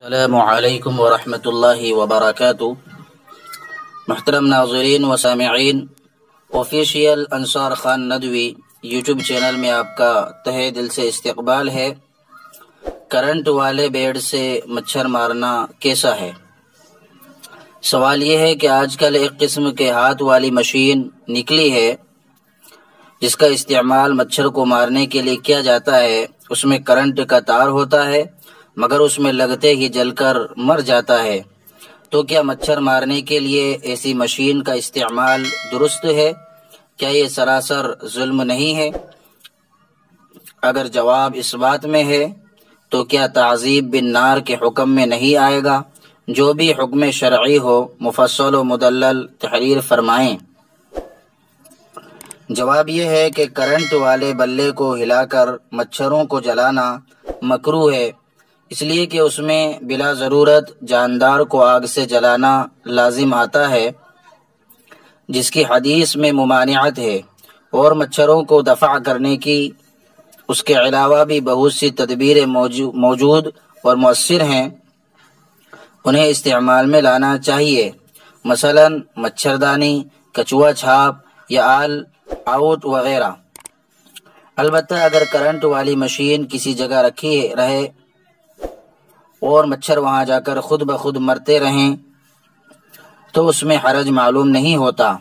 السلام علیکم ورحمۃ اللہ وبرکاتہ۔ محترم ناظرین و سامعین، آفیشیل انصار خان ندوی یوٹیوب چینل میں آپ کا تہہ دل سے استقبال ہے۔ کرنٹ والے بیڈ سے مچھر مارنا کیسا ہے؟ سوال یہ ہے کہ آج کل ایک قسم کے ہاتھ والی مشین نکلی ہے جس کا استعمال مچھر کو مارنے کے لیے کیا جاتا ہے۔ اس میں کرنٹ کا تار ہوتا ہے مگر اس میں لگتے ہی جل کر مر جاتا ہے۔ تو کیا مچھر مارنے کے لیے ایسی مشین کا استعمال درست ہے؟ کیا یہ سراسر ظلم نہیں ہے؟ اگر جواب اس بات میں ہے تو کیا تعذیب بالنار کے حکم میں نہیں آئے گا؟ جو بھی حکم شرعی ہو مفصل و مدلل تحریر فرمائیں۔ جواب یہ ہے کہ کرنٹ والے بلے کو ہلا کر مچھروں کو جلانا مکروہ ہے، اس لیے کہ اس میں بلا ضرورت جاندار کو آگ سے جلانا لازم آتا ہے جس کی حدیث میں ممانعت ہے، اور مچھروں کو دفع کرنے کی اس کے علاوہ بھی بہت سی تدبیریں موجود اور مؤثر ہیں، انہیں استعمال میں لانا چاہیے۔ مثلا مچھردانی، کچوا چھاپ یا آل آؤٹ وغیرہ۔ البتہ اگر کرنٹ والی مشین کسی جگہ رکھی رہے اور مچھر وہاں جا کر خود بخود مرتے رہیں تو اس میں حرج معلوم نہیں ہوتا،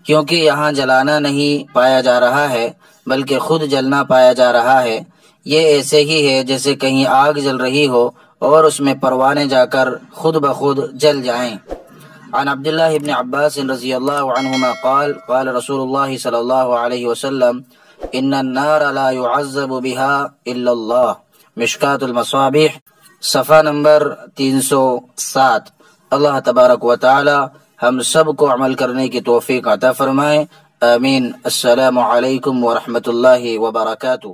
کیونکہ یہاں جلانا نہیں پایا جا رہا ہے بلکہ خود جلنا پایا جا رہا ہے۔ یہ ایسے ہی ہے جیسے کہیں آگ جل رہی ہو اور اس میں پروانے جا کر خود بخود جل جائیں۔ عن عبداللہ ابن عباس رضی اللہ عنہما قال قال رسول اللہ صلی اللہ علیہ وسلم ان النار لا يعذب بها الا اللہ، مشکات المصابیح، صفحہ نمبر 307۔ اللہ تبارک و تعالی ہم سب کو عمل کرنے کی توفیق عطا فرمائے، آمین۔ السلام علیکم ورحمۃ اللہ وبرکاتہ۔